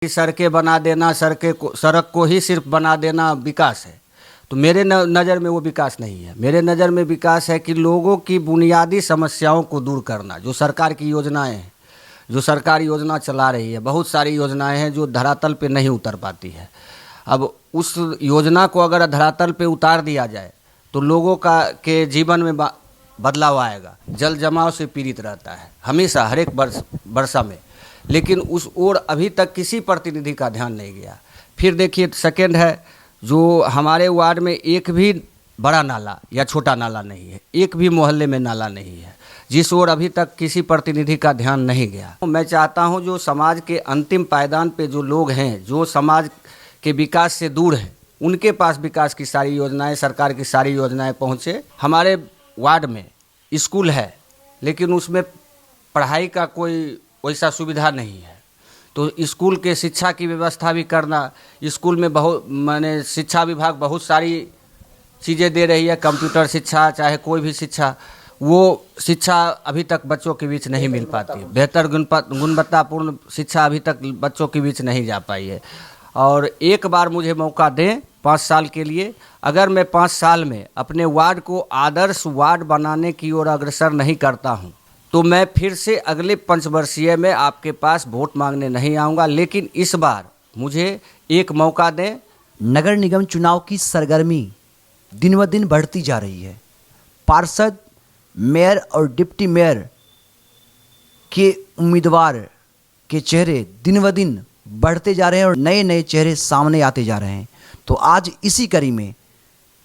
सड़कें बना देना, सड़क को ही सिर्फ बना देना विकास है, तो मेरे नज़र में वो विकास नहीं है। मेरे नज़र में विकास है कि लोगों की बुनियादी समस्याओं को दूर करना। जो सरकार की योजनाएं हैं, जो सरकार योजना चला रही है, बहुत सारी योजनाएं हैं जो धरातल पे नहीं उतर पाती है। अब उस योजना को अगर धरातल पे उतार दिया जाए तो लोगों के जीवन में बदलाव आएगा। जल जमाव से पीड़ित रहता है हमेशा, हर एक वर्षा में, लेकिन उस ओर अभी तक किसी प्रतिनिधि का ध्यान नहीं गया। फिर देखिए, सेकेंड है, जो हमारे वार्ड में एक भी बड़ा नाला या छोटा नाला नहीं है, एक भी मोहल्ले में नाला नहीं है, जिस ओर अभी तक किसी प्रतिनिधि का ध्यान नहीं गया। मैं चाहता हूं जो समाज के अंतिम पायदान पे जो लोग हैं, जो समाज के विकास से दूर हैं, उनके पास विकास की सारी योजनाएं, सरकार की सारी योजनाएं पहुंचे। हमारे वार्ड में स्कूल है, लेकिन उसमें पढ़ाई का कोई वैसा सुविधा नहीं है, तो स्कूल के शिक्षा की व्यवस्था भी करना। स्कूल में शिक्षा विभाग बहुत सारी चीज़ें दे रही है, कंप्यूटर शिक्षा चाहे कोई भी शिक्षा, वो शिक्षा अभी तक बच्चों के बीच नहीं मिल पाती। बेहतर गुणवत्तापूर्ण शिक्षा अभी तक बच्चों के बीच नहीं जा पाई है। और एक बार मुझे मौका दें 5 साल के लिए, अगर मैं 5 साल में अपने वार्ड को आदर्श वार्ड बनाने की ओर अग्रसर नहीं करता हूं, तो मैं फिर से अगले पंचवर्षीय में आपके पास वोट मांगने नहीं आऊँगा। लेकिन इस बार मुझे एक मौका दें। नगर निगम चुनाव की सरगर्मी दिन ब दिन बढ़ती जा रही है। पार्षद, मेयर और डिप्टी मेयर के उम्मीदवार के चेहरे दिन ब दिन बढ़ते जा रहे हैं और नए नए चेहरे सामने आते जा रहे हैं। तो आज इसी कड़ी में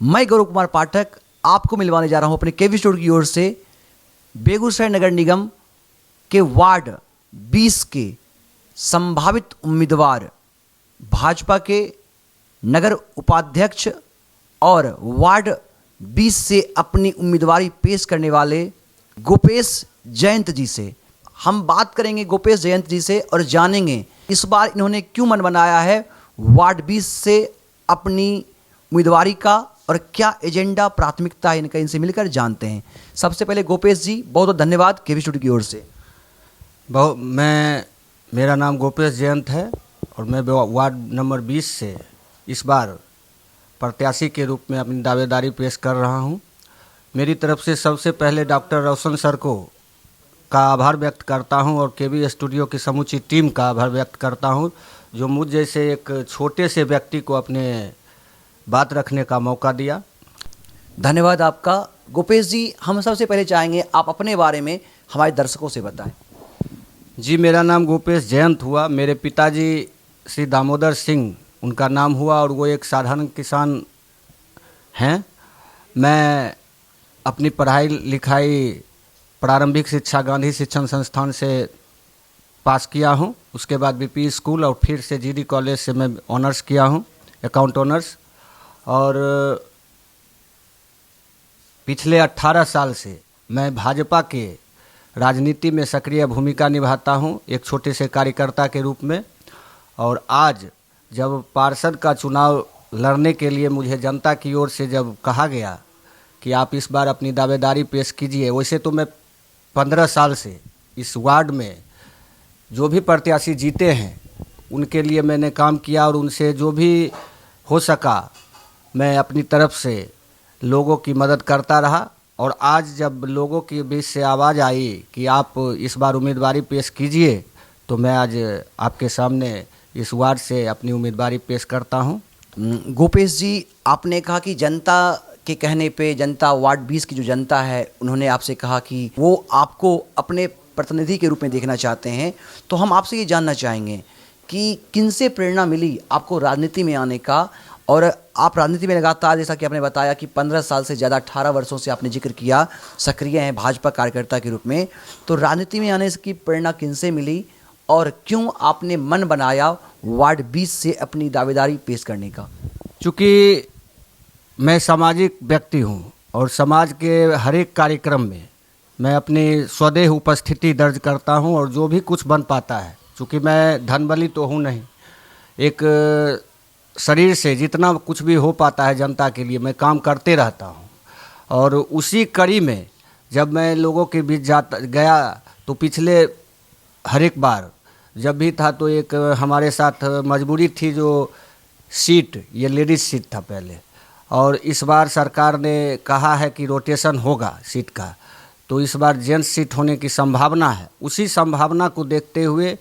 मैं गौरव कुमार पाठक आपको मिलवाने जा रहा हूं अपने केवी स्टोर की ओर से बेगूसराय नगर निगम के वार्ड 20 के संभावित उम्मीदवार, भाजपा के नगर उपाध्यक्ष और वार्ड 20 से अपनी उम्मीदवारी पेश करने वाले गोपेश जयंत जी से। हम बात करेंगे गोपेश जयंत जी से और जानेंगे इस बार इन्होंने क्यों मन बनाया है वार्ड 20 से अपनी उम्मीदवारी का और क्या एजेंडा, प्राथमिकता है इनका। इनसे मिलकर जानते हैं। सबसे पहले गोपेश जी, बहुत बहुत धन्यवाद केवी स्टूडियो की ओर से। मेरा नाम गोपेश जयंत है और मैं वार्ड नंबर 20 से इस बार प्रत्याशी के रूप में अपनी दावेदारी पेश कर रहा हूं। मेरी तरफ से सबसे पहले डॉक्टर रोशन सर का आभार व्यक्त करता हूं और केवी स्टूडियो की समूची टीम का आभार व्यक्त करता हूं, जो मुझ जैसे एक छोटे से व्यक्ति को अपने बात रखने का मौका दिया। धन्यवाद आपका। गोपेश जी, हम सबसे पहले चाहेंगे आप अपने बारे में हमारे दर्शकों से बताएं। जी, मेरा नाम गोपेश जयंत हुआ। मेरे पिताजी श्री दामोदर सिंह उनका नाम हुआ और वो एक साधारण किसान हैं। मैं अपनी पढ़ाई लिखाई प्रारंभिक शिक्षा गांधी शिक्षण संस्थान से पास किया हूं। उसके बाद बीपी स्कूल और फिर से जीडी कॉलेज से मैं ऑनर्स किया हूं, अकाउंट ऑनर्स। और पिछले 18 साल से मैं भाजपा के राजनीति में सक्रिय भूमिका निभाता हूं, एक छोटे से कार्यकर्ता के रूप में। और आज जब पार्षद का चुनाव लड़ने के लिए मुझे जनता की ओर से जब कहा गया कि आप इस बार अपनी दावेदारी पेश कीजिए, वैसे तो मैं 15 साल से इस वार्ड में जो भी प्रत्याशी जीते हैं उनके लिए मैंने काम किया और उनसे जो भी हो सका मैं अपनी तरफ से लोगों की मदद करता रहा। और आज जब लोगों के बीच से आवाज़ आई कि आप इस बार उम्मीदवारी पेश कीजिए, तो मैं आज आपके सामने इस वार्ड से अपनी उम्मीदवारी पेश करता हूं। गोपेश जी, आपने कहा कि जनता के कहने पे, जनता वार्ड 20 की जो जनता है, उन्होंने आपसे कहा कि वो आपको अपने प्रतिनिधि के रूप में देखना चाहते हैं। तो हम आपसे ये जानना चाहेंगे कि किनसे प्रेरणा मिली आपको राजनीति में आने का। और आप राजनीति में लगातार, जैसा कि आपने बताया कि 15 साल से ज़्यादा, 18 वर्षों से आपने जिक्र किया, सक्रिय हैं भाजपा कार्यकर्ता के रूप में। तो राजनीति में आने की प्रेरणा किनसे मिली और क्यों आपने मन बनाया वार्ड 20 से अपनी दावेदारी पेश करने का? चूँकि मैं सामाजिक व्यक्ति हूँ और समाज के हर एक कार्यक्रम में मैं अपनी स्वदेह उपस्थिति दर्ज करता हूँ और जो भी कुछ बन पाता है, चूँकि मैं धनबली तो हूँ नहीं, एक शरीर से जितना कुछ भी हो पाता है जनता के लिए मैं काम करते रहता हूँ। और उसी कड़ी में जब मैं लोगों के बीच गया तो पिछले हर एक बार जब भी था तो एक हमारे साथ मजबूरी थी, जो सीट ये लेडीज सीट था पहले, और इस बार सरकार ने कहा है कि रोटेशन होगा सीट का, तो इस बार जेंट्स सीट होने की संभावना है। उसी संभावना को देखते हुए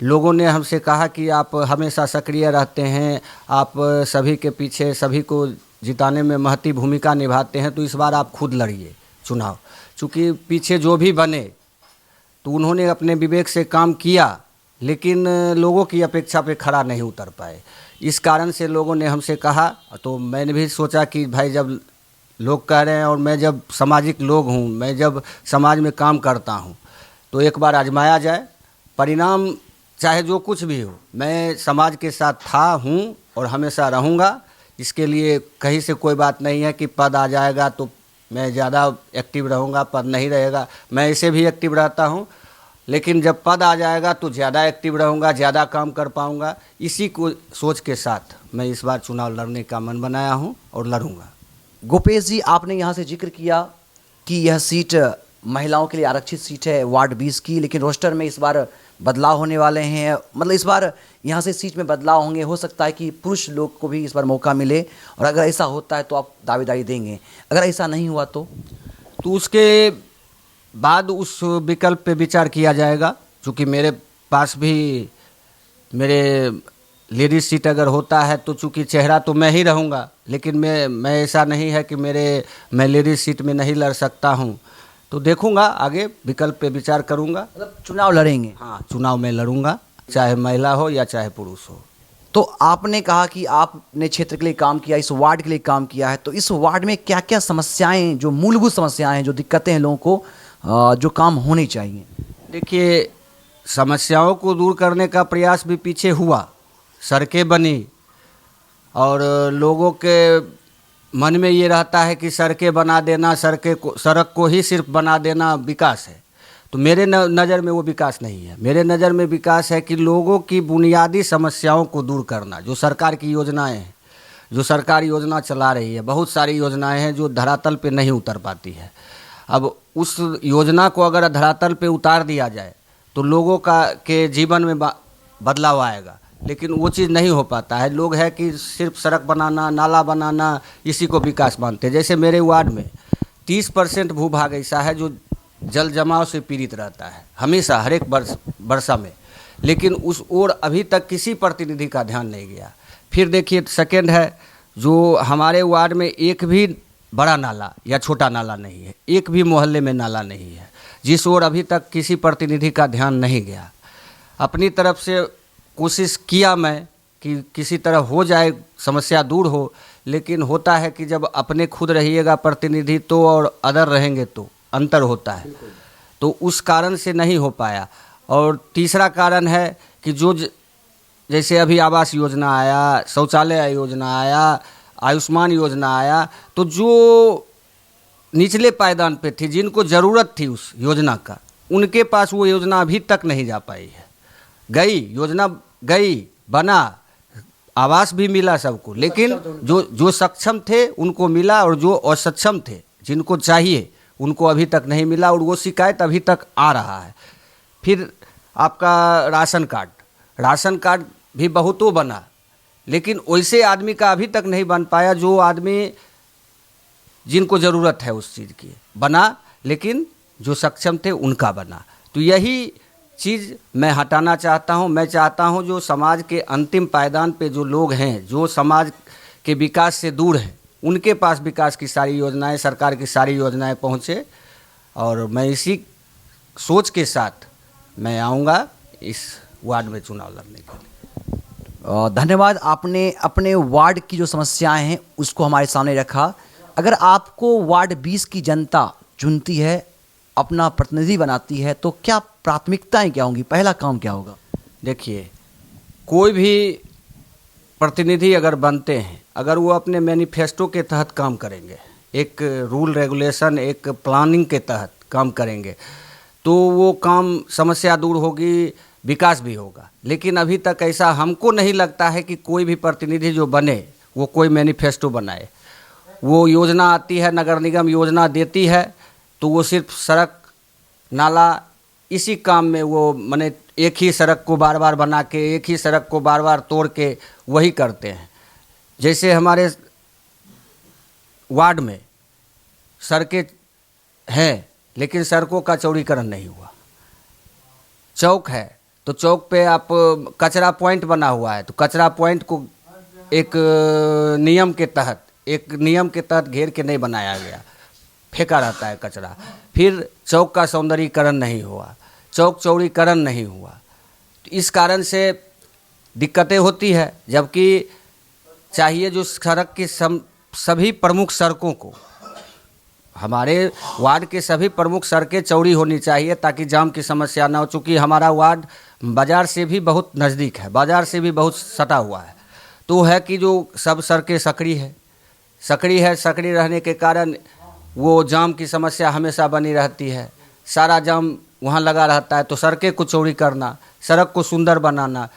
लोगों ने हमसे कहा कि आप हमेशा सक्रिय रहते हैं, आप सभी के पीछे सभी को जिताने में महती भूमिका निभाते हैं, तो इस बार आप खुद लड़िए चुनाव। चूँकि पीछे जो भी बने तो उन्होंने अपने विवेक से काम किया, लेकिन लोगों की अपेक्षा पे खड़ा नहीं उतर पाए। इस कारण से लोगों ने हमसे कहा, तो मैंने भी सोचा कि भाई जब लोग कह रहे हैं और मैं जब सामाजिक लोग हूँ, मैं जब समाज में काम करता हूँ, तो एक बार आजमाया जाए। परिणाम चाहे जो कुछ भी हो, मैं समाज के साथ था, हूँ और हमेशा रहूँगा। इसके लिए कहीं से कोई बात नहीं है कि पद आ जाएगा तो मैं ज़्यादा एक्टिव रहूँगा, पद नहीं रहेगा, मैं ऐसे भी एक्टिव रहता हूँ, लेकिन जब पद आ जाएगा तो ज़्यादा एक्टिव रहूँगा, ज़्यादा काम कर पाऊँगा। इसी को सोच के साथ मैं इस बार चुनाव लड़ने का मन बनाया हूँ और लड़ूँगा। गोपेश जी, आपने यहाँ से जिक्र किया कि यह सीट महिलाओं के लिए आरक्षित सीट है वार्ड 20 की, लेकिन रोस्टर में इस बार बदलाव होने वाले हैं। मतलब इस बार यहाँ से सीट में बदलाव होंगे, हो सकता है कि पुरुष लोग को भी इस बार मौका मिले, और अगर ऐसा होता है तो आप दावेदारी देंगे। अगर ऐसा नहीं हुआ तो उसके बाद उस विकल्प पे विचार किया जाएगा। चूँकि मेरे पास भी मेरे लेडीज सीट अगर होता है तो चूँकि चेहरा तो मैं ही रहूँगा, लेकिन मैं ऐसा नहीं है कि मैं लेडीज सीट में नहीं लड़ सकता हूँ, तो देखूँगा आगे विकल्प पे विचार करूँगा। मतलब चुनाव लड़ेंगे? हाँ, चुनाव में लड़ूँगा, चाहे महिला हो या चाहे पुरुष हो। तो आपने कहा कि आपने क्षेत्र के लिए काम किया, इस वार्ड के लिए काम किया है, तो इस वार्ड में क्या क्या समस्याएं, जो मूलभूत समस्याएं हैं, जो दिक्कतें हैं लोगों को, जो काम होने चाहिए? देखिए, समस्याओं को दूर करने का प्रयास भी पीछे हुआ, सड़कें बनी, और लोगों के मन में ये रहता है कि सड़कें बना देना, सड़क को ही सिर्फ बना देना विकास है। तो मेरे नज़र में वो विकास नहीं है। मेरे नज़र में विकास है कि लोगों की बुनियादी समस्याओं को दूर करना। जो सरकार की योजनाएं हैं, जो सरकार योजना चला रही है, बहुत सारी योजनाएं हैं जो धरातल पे नहीं उतर पाती है। अब उस योजना को अगर धरातल पे उतार दिया जाए तो लोगों के जीवन में बदलाव आएगा, लेकिन वो चीज़ नहीं हो पाता है। लोग है कि सिर्फ सड़क बनाना, नाला बनाना, इसी को विकास मानते हैं। जैसे मेरे वार्ड में 30% भूभाग ऐसा है जो जल जमाव से पीड़ित रहता है हमेशा, हर एक वर्षा में, लेकिन उस ओर अभी तक किसी प्रतिनिधि का ध्यान नहीं गया। फिर देखिए, सेकेंड है, जो हमारे वार्ड में एक भी बड़ा नाला या छोटा नाला नहीं है, एक भी मोहल्ले में नाला नहीं है, जिस ओर अभी तक किसी प्रतिनिधि का ध्यान नहीं गया। अपनी तरफ से कोशिश किया मैं कि किसी तरह हो जाए, समस्या दूर हो, लेकिन होता है कि जब अपने खुद रहिएगा प्रतिनिधि तो और अदर रहेंगे तो अंतर होता है, तो उस कारण से नहीं हो पाया। और तीसरा कारण है कि जैसे अभी आवास योजना आया, शौचालय योजना आया, आयुष्मान योजना आया, तो जो निचले पायदान पे थी, जिनको ज़रूरत थी उस योजना का, उनके पास वो योजना अभी तक नहीं जा पाई है। गई योजना, गई बना, आवास भी मिला सबको, लेकिन जो सक्षम थे उनको मिला, और जो असक्षम थे, जिनको चाहिए, उनको अभी तक नहीं मिला, और वो शिकायत अभी तक आ रहा है। फिर आपका राशन कार्ड भी बहुतों बना, लेकिन वैसे आदमी का अभी तक नहीं बन पाया जो आदमी जिनको ज़रूरत है उस चीज़ की। बना, लेकिन जो सक्षम थे उनका बना। तो यही चीज़ मैं हटाना चाहता हूँ। मैं चाहता हूँ जो समाज के अंतिम पायदान पे जो लोग हैं, जो समाज के विकास से दूर हैं, उनके पास विकास की सारी योजनाएं, सरकार की सारी योजनाएं पहुँचे, और मैं इसी सोच के साथ मैं आऊँगा इस वार्ड में चुनाव लड़ने के लिए। धन्यवाद। आपने अपने वार्ड की जो समस्याएं हैं उसको हमारे सामने रखा। अगर आपको वार्ड 20 की जनता चुनती है, अपना प्रतिनिधि बनाती है, तो क्या प्राथमिकताएं क्या होंगी, पहला काम क्या होगा? देखिए, कोई भी प्रतिनिधि अगर बनते हैं, अगर वो अपने मैनिफेस्टो के तहत काम करेंगे, एक रूल रेगुलेशन, एक प्लानिंग के तहत काम करेंगे, तो वो काम, समस्या दूर होगी, विकास भी होगा। लेकिन अभी तक ऐसा हमको नहीं लगता है कि कोई भी प्रतिनिधि जो बने वो कोई मैनिफेस्टो बनाए। वो योजना आती है, नगर निगम योजना देती है, तो वो सिर्फ सड़क, नाला इसी काम में वो माने एक ही सड़क को बार बार बना के, एक ही सड़क को बार बार तोड़ के वही करते हैं। जैसे हमारे वार्ड में सड़कें हैं लेकिन सड़कों का चौड़ीकरण नहीं हुआ। चौक है तो चौक पे आप कचरा पॉइंट बना हुआ है तो कचरा पॉइंट को एक नियम के तहत घेर के नहीं बनाया गया, फेंका रहता है कचरा। फिर चौक का सौंदर्यीकरण नहीं हुआ, चौक चौड़ीकरण नहीं हुआ, तो इस कारण से दिक्कतें होती है। जबकि चाहिए जो सड़क की सभी प्रमुख सड़कों को, हमारे वार्ड के सभी प्रमुख सड़कें चौड़ी होनी चाहिए ताकि जाम की समस्या ना हो। चूँकि हमारा वार्ड बाज़ार से भी बहुत नज़दीक है, बाज़ार से भी बहुत सटा हुआ है, तो है कि जो सब सड़कें सकड़ी रहने के कारण वो जाम की समस्या हमेशा बनी रहती है। सारा जाम वहाँ लगा रहता है। तो सड़कें को चौड़ी करना, सड़क को सुंदर बनाना,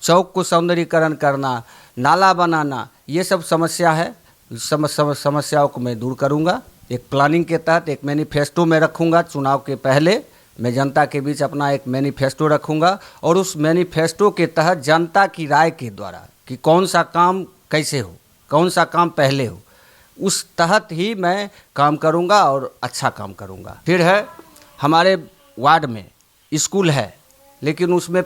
चौक को सौंदर्यीकरण करना, नाला बनाना, ये सब समस्या है। समस्याओं को मैं दूर करूँगा। एक प्लानिंग के तहत एक मैनिफेस्टो में रखूँगा। चुनाव के पहले मैं जनता के बीच अपना एक मैनिफेस्टो रखूँगा और उस मैनिफेस्टो के तहत जनता की राय के द्वारा कि कौन सा काम कैसे हो, कौन सा काम पहले हो, उस तहत ही मैं काम करूँगा और अच्छा काम करूँगा। फिर है हमारे वार्ड में स्कूल है लेकिन उसमें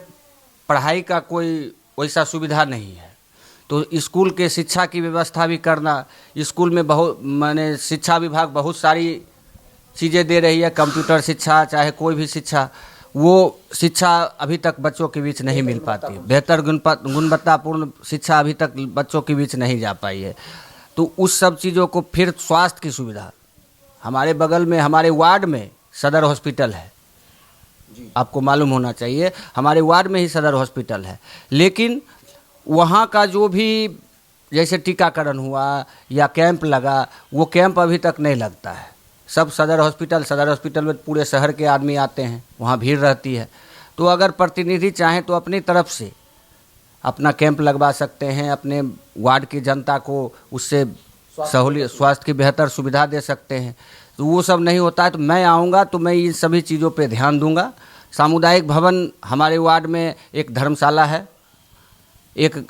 पढ़ाई का कोई वैसा सुविधा नहीं है, तो स्कूल के शिक्षा की व्यवस्था भी करना। स्कूल में माने शिक्षा विभाग बहुत सारी चीज़ें दे रही है, कंप्यूटर शिक्षा चाहे कोई भी शिक्षा, वो शिक्षा अभी तक बच्चों के बीच नहीं मिल पाती। बेहतर गुणवत्तापूर्ण शिक्षा अभी तक बच्चों के बीच नहीं जा पाई है। तो उस सब चीज़ों को, फिर स्वास्थ्य की सुविधा, हमारे बगल में हमारे वार्ड में सदर हॉस्पिटल है, आपको मालूम होना चाहिए, हमारे वार्ड में ही सदर हॉस्पिटल है, लेकिन वहाँ का जो भी जैसे टीकाकरण हुआ या कैंप लगा, वो कैंप अभी तक नहीं लगता है। सब सदर हॉस्पिटल में पूरे शहर के आदमी आते हैं, वहाँ भीड़ रहती है। तो अगर प्रतिनिधि चाहें तो अपनी तरफ से अपना कैंप लगवा सकते हैं, अपने वार्ड की जनता को उससे सहूलियत, स्वास्थ्य की बेहतर सुविधा दे सकते हैं। तो वो सब नहीं होता है तो मैं आऊँगा तो मैं इन सभी चीज़ों पे ध्यान दूंगा। सामुदायिक भवन हमारे वार्ड में एक धर्मशाला है, एक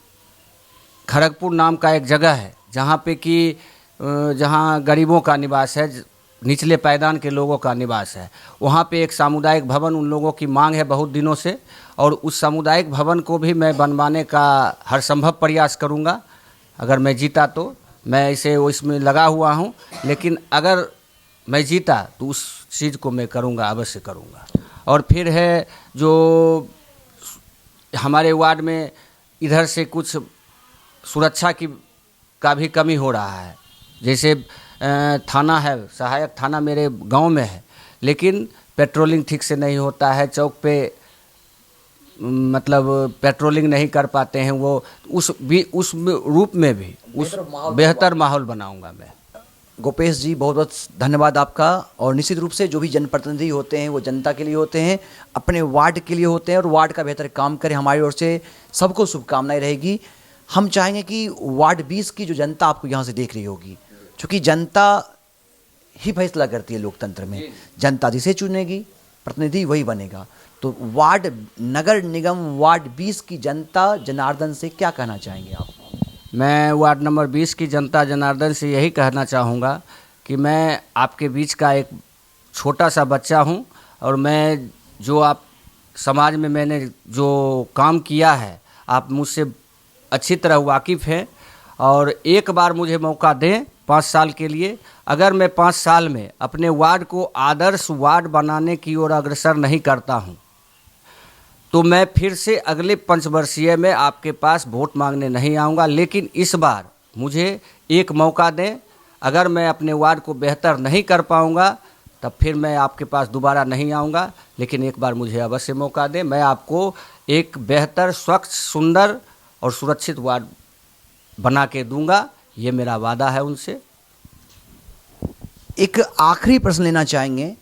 खड़गपुर नाम का एक जगह है जहाँ पे कि जहाँ गरीबों का निवास है, निचले पायदान के लोगों का निवास है, वहाँ पे एक सामुदायिक भवन उन लोगों की मांग है बहुत दिनों से, और उस सामुदायिक भवन को भी मैं बनवाने का हर संभव प्रयास करूँगा। अगर मैं जीता तो मैं इसे इसमें लगा हुआ हूँ, लेकिन अगर मैं जीता तो उस चीज़ को मैं करूँगा, अवश्य करूँगा। और फिर है जो हमारे वार्ड में इधर से कुछ सुरक्षा का भी कमी हो रहा है। जैसे थाना है, सहायक थाना मेरे गांव में है, लेकिन पेट्रोलिंग ठीक से नहीं होता है। चौक पे मतलब पेट्रोलिंग नहीं कर पाते हैं वो, उस रूप में भी उस बेहतर माहौल बनाऊंगा मैं। गोपेश जी, बहुत बहुत धन्यवाद आपका। और निश्चित रूप से जो भी जनप्रतिनिधि होते हैं वो जनता के लिए होते हैं, अपने वार्ड के लिए होते हैं, और वार्ड का बेहतर काम करें। हमारी ओर से सबको शुभकामनाएं रहेगी। हम चाहेंगे कि वार्ड 20 की जो जनता आपको यहाँ से देख रही होगी, क्योंकि जनता ही फैसला करती है लोकतंत्र में, जनता जिसे चुनेगी प्रतिनिधि वही बनेगा। तो वार्ड नगर निगम वार्ड 20 की जनता जनार्दन से क्या कहना चाहेंगे आप? मैं वार्ड नंबर 20 की जनता जनार्दन से यही कहना चाहूँगा कि मैं आपके बीच का एक छोटा सा बच्चा हूँ, और मैं जो आप समाज में मैंने जो काम किया है आप मुझसे अच्छी तरह वाकिफ़ हैं, और एक बार मुझे मौका दें 5 साल के लिए। अगर मैं 5 साल में अपने वार्ड को आदर्श वार्ड बनाने की ओर अग्रसर नहीं करता हूँ तो मैं फिर से अगले पंचवर्षीय में आपके पास वोट मांगने नहीं आऊँगा। लेकिन इस बार मुझे एक मौका दें, अगर मैं अपने वार्ड को बेहतर नहीं कर पाऊँगा तब फिर मैं आपके पास दोबारा नहीं आऊँगा, लेकिन एक बार मुझे अवश्य मौका दें। मैं आपको एक बेहतर, स्वच्छ, सुंदर और सुरक्षित वार्ड बना के दूंगा, ये मेरा वादा है उनसे। एक आखिरी प्रश्न लेना चाहेंगे।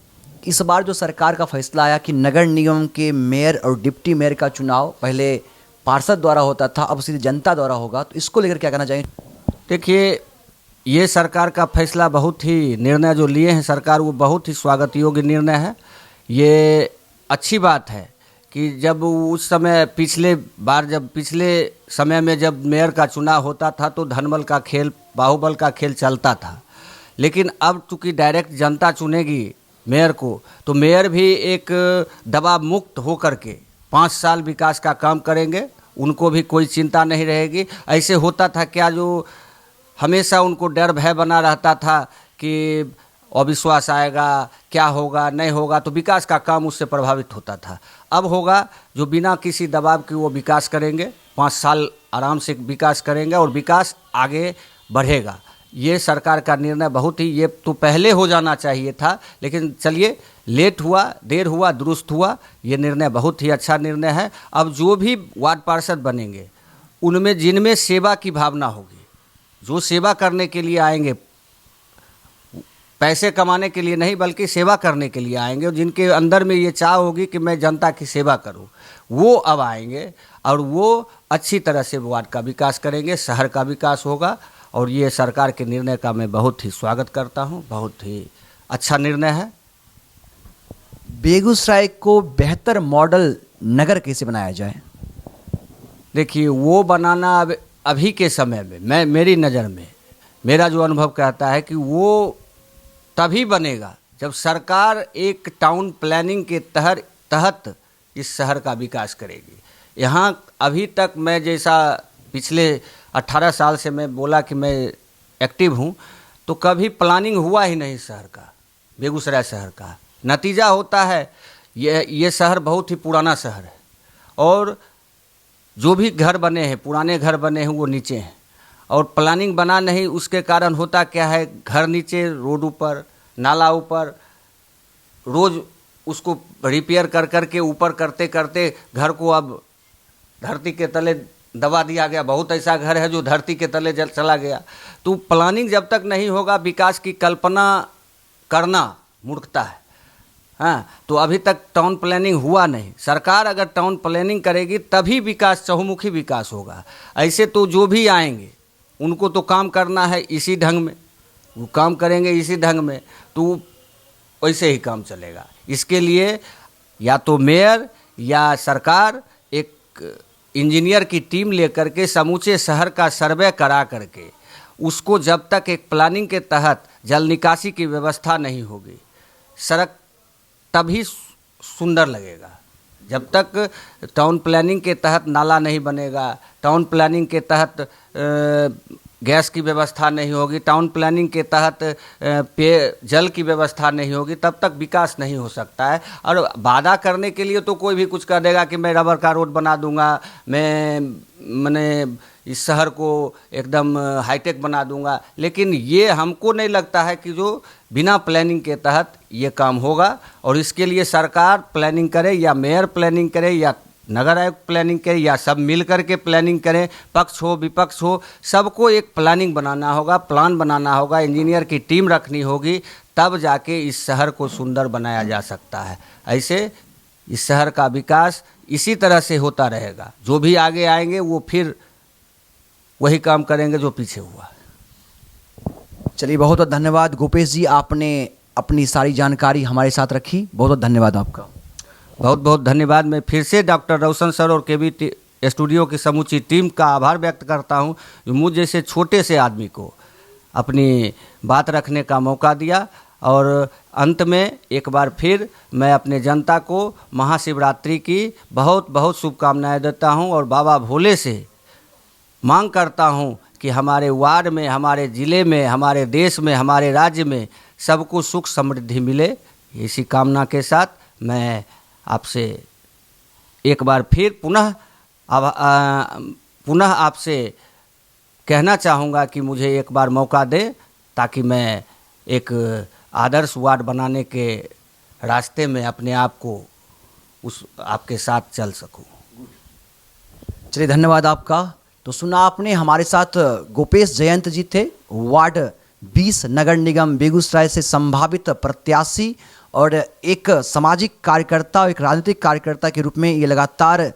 इस बार जो सरकार का फैसला आया कि नगर निगम के मेयर और डिप्टी मेयर का चुनाव पहले पार्षद द्वारा होता था, अब सीधे जनता द्वारा होगा, तो इसको लेकर क्या कहना चाहेंगे? देखिए, ये सरकार का फैसला बहुत ही, निर्णय जो लिए हैं सरकार, वो बहुत ही स्वागत योग्य निर्णय है। ये अच्छी बात है कि जब उस समय पिछले समय में जब मेयर का चुनाव होता था तो धनबल का खेल, बाहुबल का खेल चलता था। लेकिन अब चूँकि डायरेक्ट जनता चुनेगी मेयर को, तो मेयर भी एक दबाव मुक्त होकर के 5 साल विकास का काम करेंगे, उनको भी कोई चिंता नहीं रहेगी। ऐसे होता था क्या, जो हमेशा उनको डर भय बना रहता था कि अविश्वास आएगा, क्या होगा नहीं होगा, तो विकास का काम उससे प्रभावित होता था। अब होगा जो बिना किसी दबाव के वो विकास करेंगे, 5 साल आराम से विकास करेंगे और विकास आगे बढ़ेगा। ये सरकार का निर्णय बहुत ही, ये तो पहले हो जाना चाहिए था, लेकिन चलिए लेट हुआ, देर हुआ, दुरुस्त हुआ। ये निर्णय बहुत ही अच्छा निर्णय है। अब जो भी वार्ड पार्षद बनेंगे उनमें जिनमें सेवा की भावना होगी, जो सेवा करने के लिए आएंगे, पैसे कमाने के लिए नहीं बल्कि सेवा करने के लिए आएंगे, और जिनके अंदर में ये चाह होगी कि मैं जनता की सेवा करूं, वो अब आएंगे और वो अच्छी तरह से वार्ड का विकास करेंगे, शहर का विकास होगा। और ये सरकार के निर्णय का मैं बहुत ही स्वागत करता हूं, बहुत ही अच्छा निर्णय है। बेगूसराय को बेहतर मॉडल नगर कैसे बनाया जाए? देखिए, वो बनाना अब अभी के समय में मेरी नज़र में, मेरा जो अनुभव कहता है कि वो तभी बनेगा जब सरकार एक टाउन प्लानिंग के तहत इस शहर का विकास करेगी। यहाँ अभी तक मैं जैसा पिछले 18 साल से मैं बोला कि मैं एक्टिव हूँ, तो कभी प्लानिंग हुआ ही नहीं शहर का, बेगूसराय शहर का। नतीजा होता है ये शहर बहुत ही पुराना शहर है और जो भी घर बने हैं, पुराने घर बने हैं, वो नीचे हैं और प्लानिंग बना नहीं। उसके कारण होता क्या है, घर नीचे, रोड ऊपर, नाला ऊपर, रोज़ उसको रिपेयर कर के ऊपर करते करते घर को अब धरती के तले दबा दिया गया। बहुत ऐसा घर है जो धरती के तले चला गया। तो प्लानिंग जब तक नहीं होगा, विकास की कल्पना करना मूर्खता है। हाँ, तो अभी तक टाउन प्लानिंग हुआ नहीं। सरकार अगर टाउन प्लानिंग करेगी तभी विकास, चहुमुखी विकास होगा। ऐसे तो जो भी आएंगे उनको तो काम करना है इसी ढंग में, वो काम करेंगे इसी ढंग में, तो वैसे ही काम चलेगा। इसके लिए या तो मेयर या सरकार एक इंजीनियर की टीम लेकर के समूचे शहर का सर्वे करा करके उसको, जब तक एक प्लानिंग के तहत जल निकासी की व्यवस्था नहीं होगी, सड़क तभी सुंदर लगेगा। जब तक टाउन प्लानिंग के तहत नाला नहीं बनेगा, टाउन प्लानिंग के तहत गैस की व्यवस्था नहीं होगी, टाउन प्लानिंग के तहत जल की व्यवस्था नहीं होगी, तब तक विकास नहीं हो सकता है। और वादा करने के लिए तो कोई भी कुछ कर देगा कि मैं रबर का रोड बना दूंगा, मैंने इस शहर को एकदम हाईटेक बना दूंगा, लेकिन ये हमको नहीं लगता है कि जो बिना प्लानिंग के तहत ये काम होगा। और इसके लिए सरकार प्लानिंग करे या मेयर प्लानिंग करे या नगर आयुक्त प्लानिंग करे या सब मिल कर के प्लानिंग करें, पक्ष हो विपक्ष हो, सबको एक प्लानिंग बनाना होगा, प्लान बनाना होगा, इंजीनियर की टीम रखनी होगी, तब जाके इस शहर को सुंदर बनाया जा सकता है। ऐसे इस शहर का विकास इसी तरह से होता रहेगा। जो भी आगे आएंगे वो फिर वही काम करेंगे जो पीछे हुआ। चलिए, बहुत बहुत धन्यवाद गोपेश जी, आपने अपनी सारी जानकारी हमारे साथ रखी। बहुत बहुत धन्यवाद आपका। बहुत बहुत धन्यवाद। मैं फिर से डॉक्टर रोशन सर और केबी स्टूडियो की समूची टीम का आभार व्यक्त करता हूं, जो मुझ जैसे छोटे से आदमी को अपनी बात रखने का मौका दिया। और अंत में एक बार फिर मैं अपने जनता को महाशिवरात्रि की बहुत बहुत शुभकामनाएं देता हूं और बाबा भोले से मांग करता हूं कि हमारे वार्ड में, हमारे ज़िले में, हमारे देश में, हमारे राज्य में सबको सुख समृद्धि मिले। इसी कामना के साथ मैं आपसे एक बार फिर पुनः आपसे कहना चाहूँगा कि मुझे एक बार मौका दें ताकि मैं एक आदर्श वार्ड बनाने के रास्ते में अपने आप को आपके साथ चल सकूं। चलिए, धन्यवाद आपका। तो सुना आपने, हमारे साथ गोपेश जयंत जी थे, वार्ड 20 नगर निगम बेगूसराय से संभावित प्रत्याशी और एक सामाजिक कार्यकर्ता, एक राजनीतिक कार्यकर्ता के रूप में ये लगातार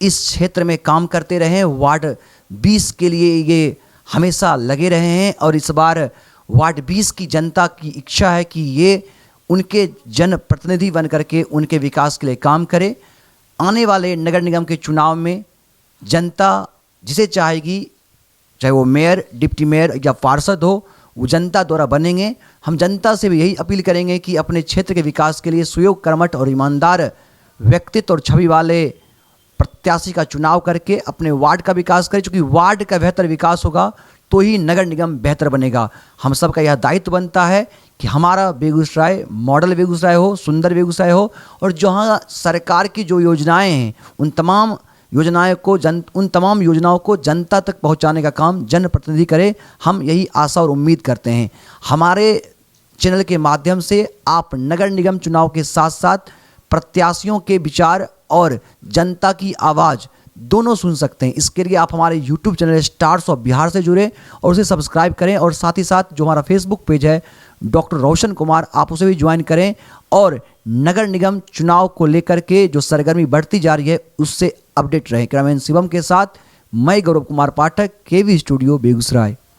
इस क्षेत्र में काम करते रहे। वार्ड 20 के लिए ये हमेशा लगे रहे हैं और इस बार वार्ड 20 की जनता की इच्छा है कि ये उनके जनप्रतिनिधि बन करके उनके विकास के लिए काम करें। आने वाले नगर निगम के चुनाव में जनता जिसे चाहेगी, चाहे वो मेयर, डिप्टी मेयर या पार्षद हो, वो जनता द्वारा बनेंगे। हम जनता से भी यही अपील करेंगे कि अपने क्षेत्र के विकास के लिए सुयोग, कर्मठ और ईमानदार व्यक्तित्व और छवि वाले प्रत्याशी का चुनाव करके अपने वार्ड का विकास करें, क्योंकि वार्ड का बेहतर विकास होगा तो ही नगर निगम बेहतर बनेगा। हम सबका यह दायित्व बनता है कि हमारा बेगूसराय मॉडल बेगूसराय हो, सुंदर बेगूसराय हो, और जहाँ सरकार की जो योजनाएं हैं उन तमाम योजनाओं को जनता तक पहुंचाने का काम जनप्रतिनिधि करे। हम यही आशा और उम्मीद करते हैं। हमारे चैनल के माध्यम से आप नगर निगम चुनाव के साथ साथ प्रत्याशियों के विचार और जनता की आवाज़ दोनों सुन सकते हैं। इसके लिए आप हमारे YouTube channel stars of Bihar से जुड़े और उसे सब्सक्राइब करें, और साथ ही साथ जो हमारा फेसबुक पेज है डॉक्टर रोशन कुमार, आप उसे भी ज्वाइन करें, और नगर निगम चुनाव को लेकर के जो सरगर्मी बढ़ती जा रही है उससे अपडेट रहें। कैमरामैन शिवम के साथ मैं गौरव कुमार पाठक, केवी स्टूडियो बेगूसराय।